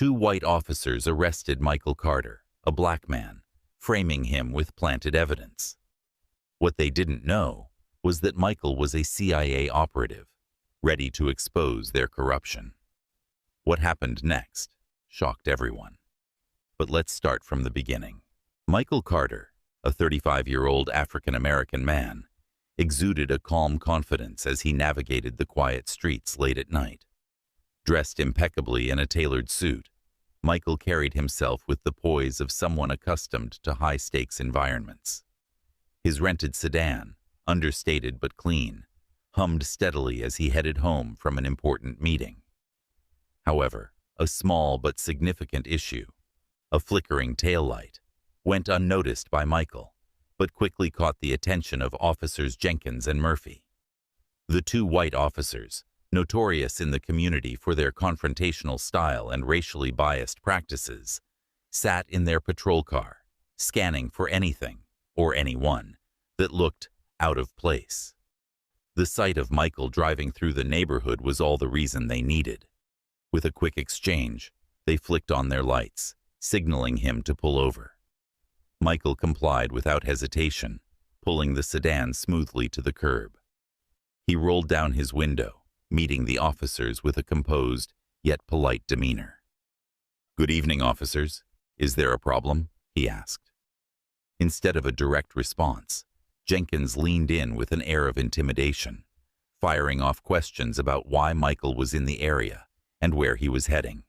Two white officers arrested Michael Carter, a black man, framing him with planted evidence. What they didn't know was that Michael was a CIA operative, ready to expose their corruption. What happened next shocked everyone. But let's start from the beginning. Michael Carter, a 35-year-old African-American man, exuded a calm confidence as he navigated the quiet streets late at night. Dressed impeccably in a tailored suit, Michael carried himself with the poise of someone accustomed to high-stakes environments. His rented sedan, understated but clean, hummed steadily as he headed home from an important meeting. However, a small but significant issue, a flickering taillight, went unnoticed by Michael, but quickly caught the attention of Officers Jenkins and Murphy. The two white officers, notorious in the community for their confrontational style and racially biased practices, sat in their patrol car, scanning for anything, or anyone, that looked out of place. The sight of Michael driving through the neighborhood was all the reason they needed. With a quick exchange, they flicked on their lights, signaling him to pull over. Michael complied without hesitation, pulling the sedan smoothly to the curb. He rolled down his window, meeting the officers with a composed yet polite demeanor. "Good evening, officers. Is there a problem?" he asked. Instead of a direct response, Jenkins leaned in with an air of intimidation, firing off questions about why Michael was in the area and where he was heading.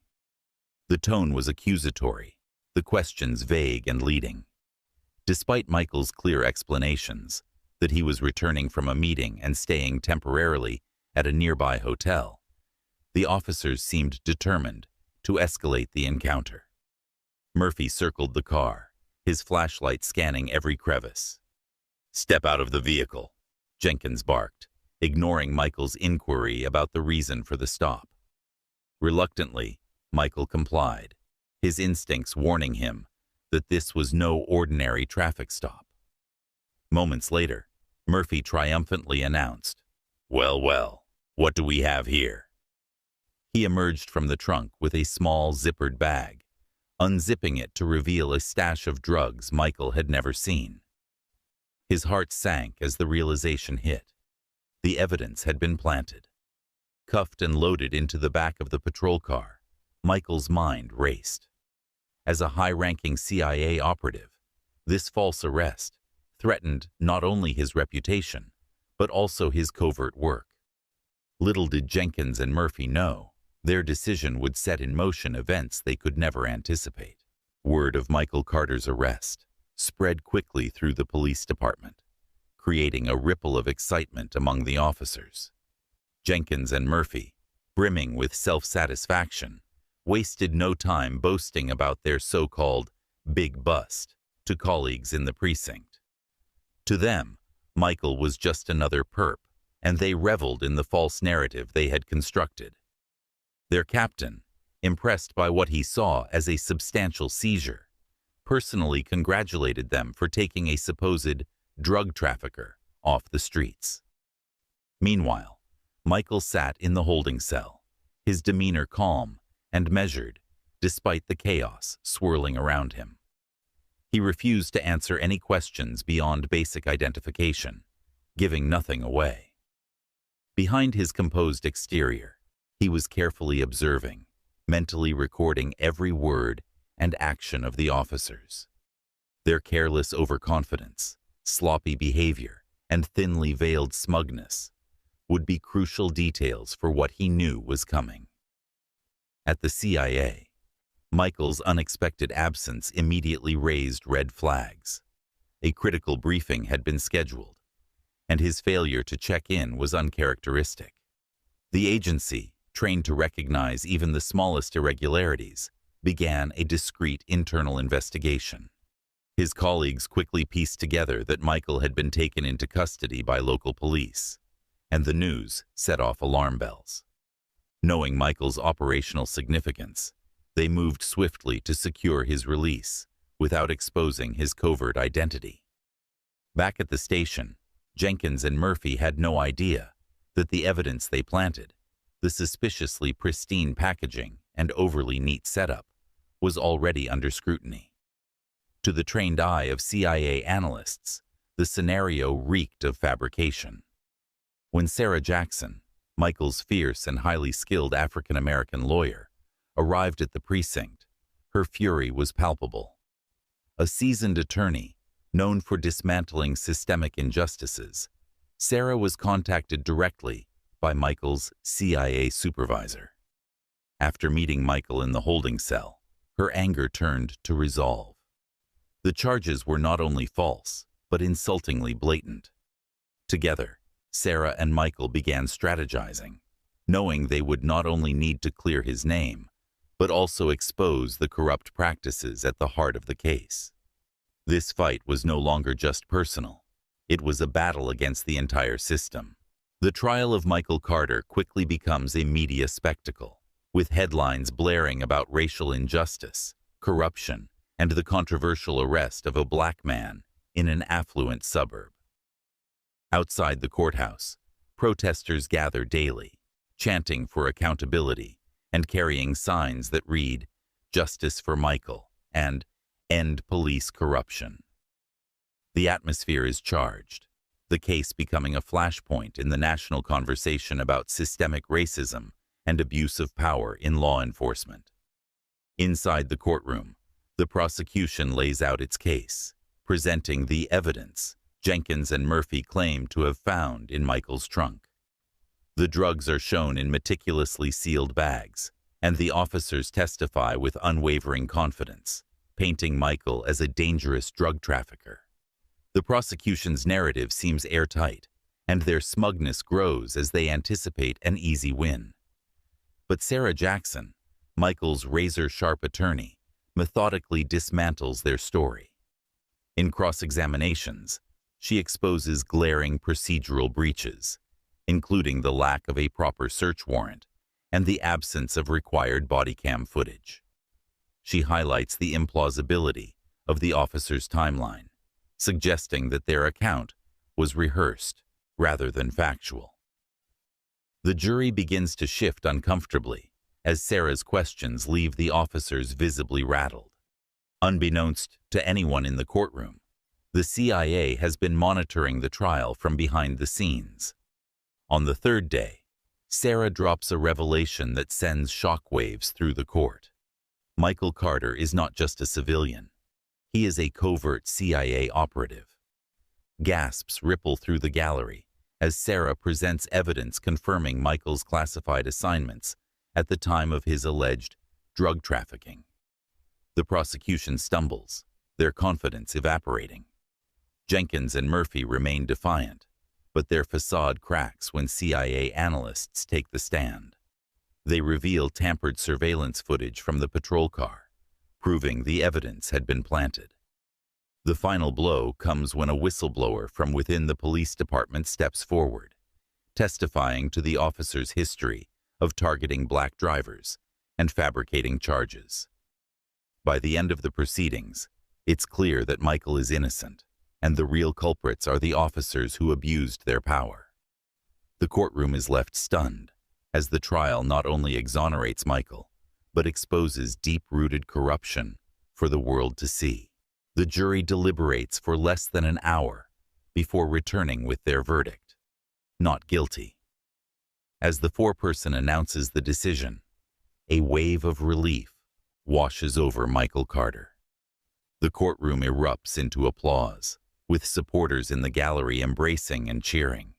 The tone was accusatory, the questions vague and leading. Despite Michael's clear explanations that he was returning from a meeting and staying temporarily at a nearby hotel, the officers seemed determined to escalate the encounter. Murphy circled the car, his flashlight scanning every crevice. "Step out of the vehicle," Jenkins barked, ignoring Michael's inquiry about the reason for the stop. Reluctantly, Michael complied, his instincts warning him that this was no ordinary traffic stop. Moments later, Murphy triumphantly announced, "Well, well, what do we have here?" He emerged from the trunk with a small zippered bag, unzipping it to reveal a stash of drugs Michael had never seen. His heart sank as the realization hit. The evidence had been planted. Cuffed and loaded into the back of the patrol car, Michael's mind raced. As a high-ranking CIA operative, this false arrest threatened not only his reputation, but also his covert work. Little did Jenkins and Murphy know, their decision would set in motion events they could never anticipate. Word of Michael Carter's arrest spread quickly through the police department, creating a ripple of excitement among the officers. Jenkins and Murphy, brimming with self-satisfaction, wasted no time boasting about their so-called big bust to colleagues in the precinct. To them, Michael was just another perp, and they reveled in the false narrative they had constructed. Their captain, impressed by what he saw as a substantial seizure, personally congratulated them for taking a supposed drug trafficker off the streets. Meanwhile, Michael sat in the holding cell, his demeanor calm and measured, despite the chaos swirling around him. He refused to answer any questions beyond basic identification, giving nothing away. Behind his composed exterior, he was carefully observing, mentally recording every word and action of the officers. Their careless overconfidence, sloppy behavior, and thinly veiled smugness would be crucial details for what he knew was coming. At the CIA, Michael's unexpected absence immediately raised red flags. A critical briefing had been scheduled, and his failure to check in was uncharacteristic. The agency, trained to recognize even the smallest irregularities, began a discreet internal investigation. His colleagues quickly pieced together that Michael had been taken into custody by local police, and the news set off alarm bells. Knowing Michael's operational significance, they moved swiftly to secure his release without exposing his covert identity. Back at the station, Jenkins and Murphy had no idea that the evidence they planted, the suspiciously pristine packaging and overly neat setup, was already under scrutiny. To the trained eye of CIA analysts, the scenario reeked of fabrication. When Sarah Jackson, Michael's fierce and highly skilled African-American lawyer, arrived at the precinct, her fury was palpable. A seasoned attorney, known for dismantling systemic injustices, Sarah was contacted directly by Michael's CIA supervisor. After meeting Michael in the holding cell, her anger turned to resolve. The charges were not only false, but insultingly blatant. Together, Sarah and Michael began strategizing, knowing they would not only need to clear his name, but also expose the corrupt practices at the heart of the case. This fight was no longer just personal. It was a battle against the entire system. The trial of Michael Carter quickly becomes a media spectacle, with headlines blaring about racial injustice, corruption, and the controversial arrest of a black man in an affluent suburb. Outside the courthouse, protesters gather daily, chanting for accountability and carrying signs that read, "Justice for Michael" and "End police corruption." The atmosphere is charged, the case becoming a flashpoint in the national conversation about systemic racism and abuse of power in law enforcement. Inside the courtroom, the prosecution lays out its case, presenting the evidence Jenkins and Murphy claim to have found in Michael's trunk. The drugs are shown in meticulously sealed bags, and the officers testify with unwavering confidence, painting Michael as a dangerous drug trafficker. The prosecution's narrative seems airtight, and their smugness grows as they anticipate an easy win. But Sarah Jackson, Michael's razor-sharp attorney, methodically dismantles their story. In cross-examinations, she exposes glaring procedural breaches, including the lack of a proper search warrant and the absence of required body cam footage. She highlights the implausibility of the officers' timeline, suggesting that their account was rehearsed rather than factual. The jury begins to shift uncomfortably as Sarah's questions leave the officers visibly rattled. Unbeknownst to anyone in the courtroom, the CIA has been monitoring the trial from behind the scenes. On the third day, Sarah drops a revelation that sends shockwaves through the court. Michael Carter is not just a civilian. He is a covert CIA operative. Gasps ripple through the gallery as Sarah presents evidence confirming Michael's classified assignments at the time of his alleged drug trafficking. The prosecution stumbles, their confidence evaporating. Jenkins and Murphy remain defiant, but their facade cracks when CIA analysts take the stand. They reveal tampered surveillance footage from the patrol car, proving the evidence had been planted. The final blow comes when a whistleblower from within the police department steps forward, testifying to the officer's history of targeting black drivers and fabricating charges. By the end of the proceedings, it's clear that Michael is innocent, and the real culprits are the officers who abused their power. The courtroom is left stunned, as the trial not only exonerates Michael, but exposes deep-rooted corruption for the world to see. The jury deliberates for less than an hour before returning with their verdict: not guilty. As the foreperson announces the decision, a wave of relief washes over Michael Carter. The courtroom erupts into applause, with supporters in the gallery embracing and cheering.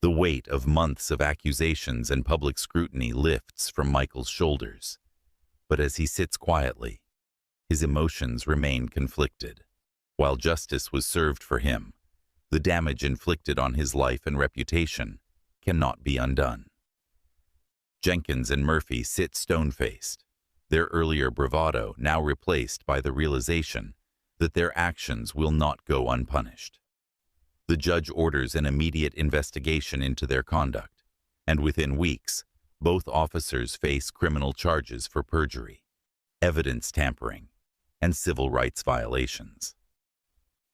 The weight of months of accusations and public scrutiny lifts from Michael's shoulders, but as he sits quietly, his emotions remain conflicted. While justice was served for him, the damage inflicted on his life and reputation cannot be undone. Jenkins and Murphy sit stone-faced, their earlier bravado now replaced by the realization that their actions will not go unpunished. The judge orders an immediate investigation into their conduct, and within weeks, both officers face criminal charges for perjury, evidence tampering, and civil rights violations.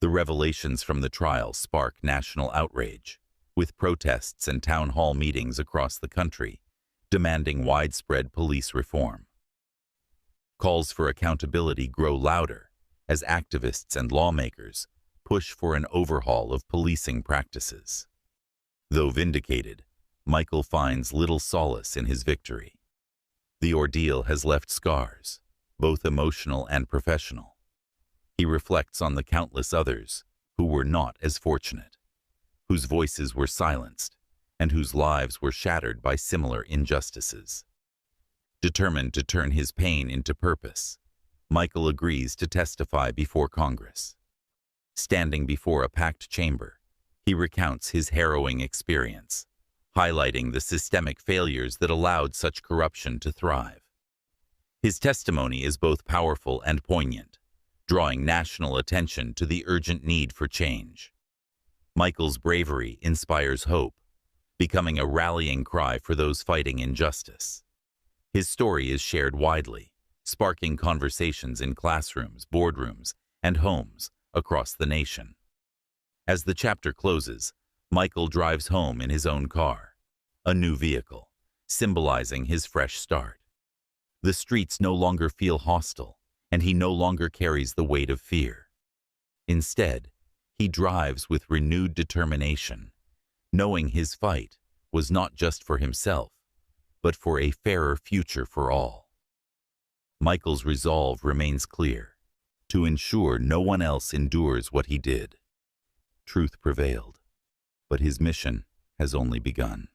The revelations from the trial spark national outrage, with protests and town hall meetings across the country demanding widespread police reform. Calls for accountability grow louder as activists and lawmakers push for an overhaul of policing practices. Though vindicated, Michael finds little solace in his victory. The ordeal has left scars, both emotional and professional. He reflects on the countless others who were not as fortunate, whose voices were silenced, and whose lives were shattered by similar injustices. Determined to turn his pain into purpose, Michael agrees to testify before Congress. Standing before a packed chamber, he recounts his harrowing experience, highlighting the systemic failures that allowed such corruption to thrive. His testimony is both powerful and poignant, drawing national attention to the urgent need for change. Michael's bravery inspires hope, becoming a rallying cry for those fighting injustice. His story is shared widely, sparking conversations in classrooms, boardrooms, and homes across the nation. As the chapter closes, Michael drives home in his own car, a new vehicle, symbolizing his fresh start. The streets no longer feel hostile, and he no longer carries the weight of fear. Instead, he drives with renewed determination, knowing his fight was not just for himself, but for a fairer future for all. Michael's resolve remains clear, to ensure no one else endures what he did. Truth prevailed, but his mission has only begun.